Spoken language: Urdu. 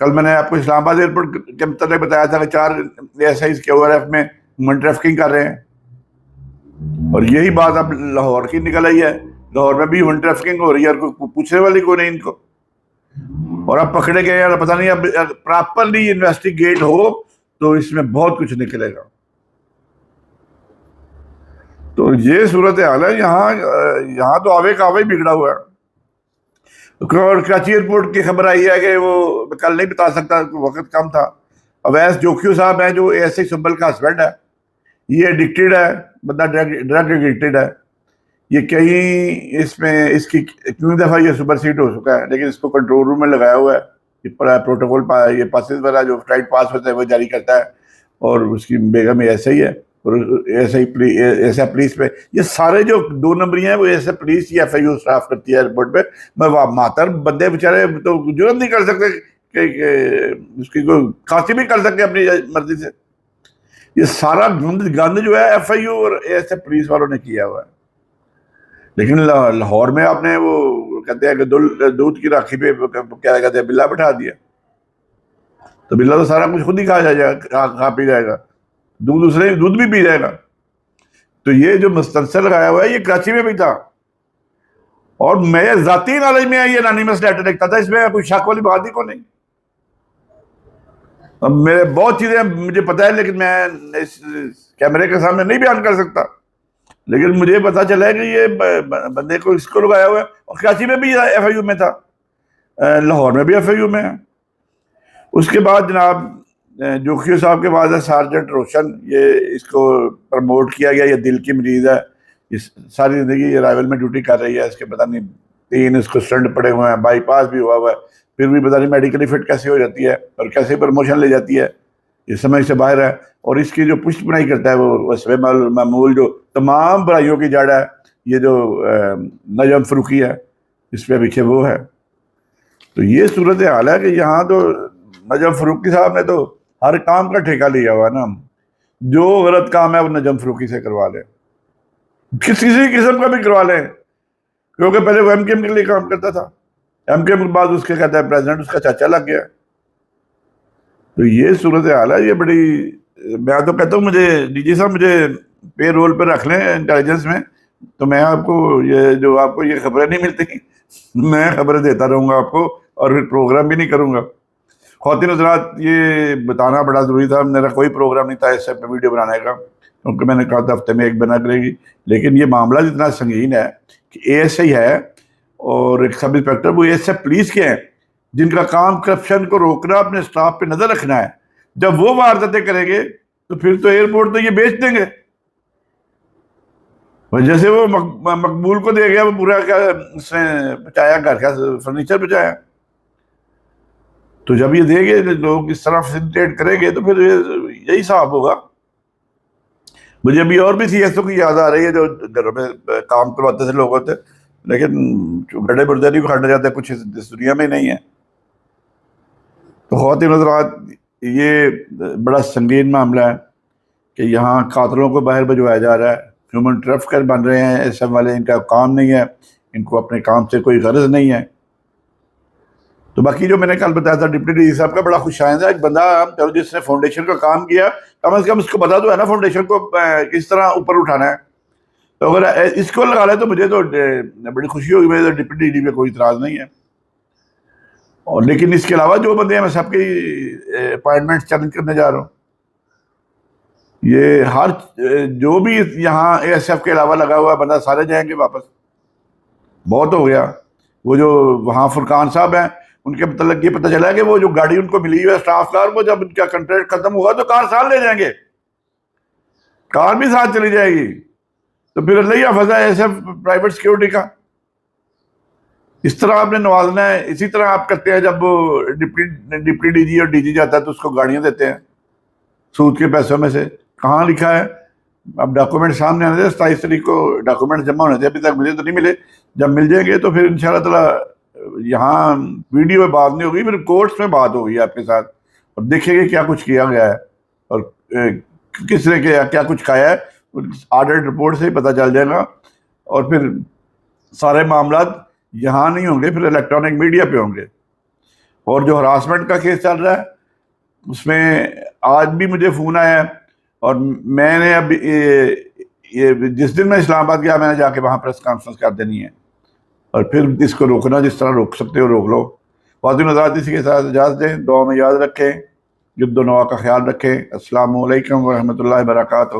کل میں نے آپ کو اسلام آباد ایئرپورٹ کے متعلق بتایا تھا کہ 4 ASIs کے ORF میں ہیومن ٹریفکنگ کر رہے ہیں، اور یہی بات اب لاہور کی نکل آئی ہے، لاہور میں بھی ہیومن ٹریفکنگ ہو رہی ہے اور کوئی پوچھنے والی کو نہیں ان کو، اور اب پکڑے گئے اور پتہ نہیں اب پراپرلی انویسٹیگیٹ ہو تو اس میں بہت کچھ نکلے گا۔ تو یہ صورتحال ہے یہاں تو آوے کا آوے بگڑا ہوا ہے۔ اور کراچی ایئرپورٹ کی خبر آئی ہے کہ وہ کل نہیں بتا سکتا، وقت کم تھا، اویس جوکیو صاحب ہیں جو ASI سنبل کا ہسبینڈ ہے، یہ ایڈکٹیڈ ہے، بندہ ڈرگ ایڈکٹیڈ ہے، یہ کہیں اس کی کتنی دفعہ یہ سپر سیٹ ہو چکا ہے، لیکن اس کو کنٹرول روم میں لگایا ہوا ہے، یہ پروٹوکول یہ پاسز والا جو فلائٹ پاس ہوتا ہے وہ جاری کرتا ہے، اور اس کی بیگم ASI ہے، اور ASI پولیس پہ یہ سارے جو 2 نمبری ہیں وہ ASI پولیس یا FIU اسٹاف کرتی ہے ایئرپورٹ پہ۔ میں ماتر بندے بیچارے تو جرم نہیں کر سکتے کہ اس کی کوئی کھانسی بھی کر سکتے اپنی مرضی سے۔ یہ سارا گند جو ہے FIU اور ASI پولیس والوں نے کیا ہوا ہے، لیکن لاہور میں آپ نے وہ کہتے ہیں کہ دودھ کی راکھی پہ کیا کہتے ہیں بلا بٹھا دیا، تو بلا تو سارا کچھ خود ہی کھا پی جائے گا، دودھ بھی پی جائے گا۔ تو یہ جو مستنصر لگایا ہوا ہے یہ کراچی میں بھی تھا، اور میں ذاتی نالج میں یہ انانیمس لیٹر لکھتا تھا، اس میں کوئی شک والی بات ہی کو نہیں۔ اب میرے بہت چیزیں مجھے پتہ ہے لیکن میں اس کیمرے کے سامنے نہیں بیان کر سکتا، لیکن مجھے پتا چلا ہے کہ یہ بندے کو اس کو لگایا ہوا ہے، اور کراچی میں بھی FIU میں تھا، لاہور میں بھی FIU میں ہے۔ اس کے بعد جناب جوکیو صاحب کے بعد ہے سارجنٹ روشن، یہ اس کو پروموٹ کیا گیا، یہ دل کی مریض ہے، اس ساری زندگی یہ رائول میں ڈیوٹی کر رہی ہے، اس کے پتہ نہیں 3 اس کو سٹنٹ پڑے ہوئے ہیں، بائی پاس بھی ہوا ہوا ہے، پھر بھی پتہ نہیں میڈیکلی فٹ کیسے ہو جاتی ہے اور کیسے پروموشن لے جاتی ہے، یہ سمجھ سے باہر ہے۔ اور اس کی جو پشت بنائی کرتا ہے وہ وصف معمول جو تمام برائیوں کی جڑ ہے، یہ جو نجم فروخی ہے، اس پہ پیچھے وہ ہے۔ تو یہ صورتحال ہے کہ یہاں تو نجم فروخی صاحب نے تو ہر کام کا ٹھیکہ لیا ہوا ہے نا، جو غلط کام ہے وہ نجم فروخی سے کروا لے، کسی قسم کا بھی کروا لیں، کیونکہ پہلے وہ MKM کے لیے کام کرتا تھا، MKM کے بعد اس کے کہتا ہے پریزیڈنٹ اس کا چاچا لگ گیا۔ تو یہ صورتحال ہے، یہ بڑی، میں تو کہتا ہوں مجھے DG صاحب مجھے پے رول پہ رکھ لیں انٹیلیجنس میں، تو میں آپ کو یہ جو آپ کو یہ خبریں نہیں ملتی میں خبریں دیتا رہوں گا آپ کو، اور پھر پروگرام بھی نہیں کروں گا۔ خواتین حضرات یہ بتانا بڑا ضروری تھا، میرا کوئی پروگرام نہیں تھا اس سے ویڈیو بنانے کا، کیونکہ میں نے کہا تھا ہفتے میں 1 بنا کرے گی، لیکن یہ معاملہ جتنا سنگین ہے کہ ASI ہے اور ایک سب انسپیکٹر وہ ASI پولیس کے ہیں جن کا کام کرپشن کو روکنا، اپنے سٹاف پہ نظر رکھنا ہے، جب وہ وارداتیں کریں گے تو پھر تو ایئرپورٹ تو یہ بیچ دیں گے۔ جیسے وہ مقبول کو دے گیا، وہ پورا کیا اس نے بچایا، گھر کا فرنیچر بچایا، تو جب یہ دے گے لوگ اس طرح فیسیلیٹیٹ کریں گے تو پھر یہی صاحب ہوگا۔ مجھے ابھی اور بھی CSO کی یاد آ رہی ہے جو گھروں میں کام کرواتے تھے لوگ ہوتے، لیکن گڑھے برداری کو کھانا جاتے ہیں، کچھ اس دنیا میں نہیں ہے۔ تو خواتین حضرات یہ بڑا سنگین معاملہ ہے کہ یہاں قاتلوں کو باہر بھجوایا جا رہا ہے، ہیومن ٹریفکر بن رہے ہیں اس والے، ان کا کام نہیں ہے، ان کو اپنے کام سے کوئی غرض نہیں ہے۔ تو باقی جو میں نے کل بتایا تھا ڈپٹی DG صاحب کا بڑا خوش آئند ہے، ایک بندہ جس نے فاؤنڈیشن کا کام کیا، کم از کم اس کو پتا تو ہے نا فاؤنڈیشن کو کس طرح اوپر اٹھانا ہے، تو اگر اس کو لگا لے تو مجھے تو بڑی خوشی ہوگی، میرے تو ڈپٹی DG پہ کوئی اعتراض نہیں ہے۔ اور لیکن اس کے علاوہ جو بندے ہیں میں سب کی اپائنٹمنٹ چیلنج کرنے جا رہا ہوں، یہ ہر جو بھی یہاں ASF کے علاوہ لگا ہوا بندہ سارے جائیں گے واپس، بہت ہو گیا۔ وہ جو وہاں فرقان صاحب ہیں ان کے متعلق یہ پتہ چلا ہے کہ وہ جو گاڑی ان کو ملی ہوئی ہے اسٹاف کار، وہ جب ان کا کنٹریکٹ ختم ہوا تو کار ساتھ لے جائیں گے، کار بھی ساتھ چلی جائے گی، تو پھر اللہ ہی حافظ ہے ASF پرائیویٹ سیکیورٹی کا۔ اس طرح آپ نے نوازنا ہے، اسی طرح آپ کرتے ہیں جب ڈپٹی DG اور DG جاتا ہے تو اس کو گاڑیاں دیتے ہیں سود کے پیسوں میں سے۔ کہاں لکھا ہے؟ اب ڈاکومنٹ سامنے آنے تھے، 27 تاریخ کو ڈاکومنٹ جمع ہونے تھے، ابھی تک مجھے تو نہیں ملے، جب مل جائیں گے تو پھر انشاءاللہ تعالیٰ یہاں ویڈیو میں بات نہیں ہوگی، پھر کورٹس میں بات ہوگی آپ کے ساتھ، اور دیکھیں گے کیا کچھ کیا گیا ہے اور کس نے کیا کچھ کھایا ہے، آڈٹ رپورٹ سے ہی پتہ چل جائے گا۔ اور پھر سارے معاملات یہاں نہیں ہوں گے، پھر الیکٹرانک میڈیا پہ ہوں گے، اور جو ہراسمنٹ کا کیس چل رہا ہے اس میں آج بھی مجھے فون آیا ہے، اور میں نے اب یہ جس دن میں اسلام آباد گیا میں نے جا کے وہاں پریس کانفرنس کر دینی ہے، اور پھر اس کو روکنا جس طرح روک سکتے ہو روک لو۔ خواتین حضرات اسی کے ساتھ اجازت دیں، دعا میں یاد رکھیں، جد و نوا کا خیال رکھیں۔ السلام علیکم ورحمۃ اللہ وبرکاتہ۔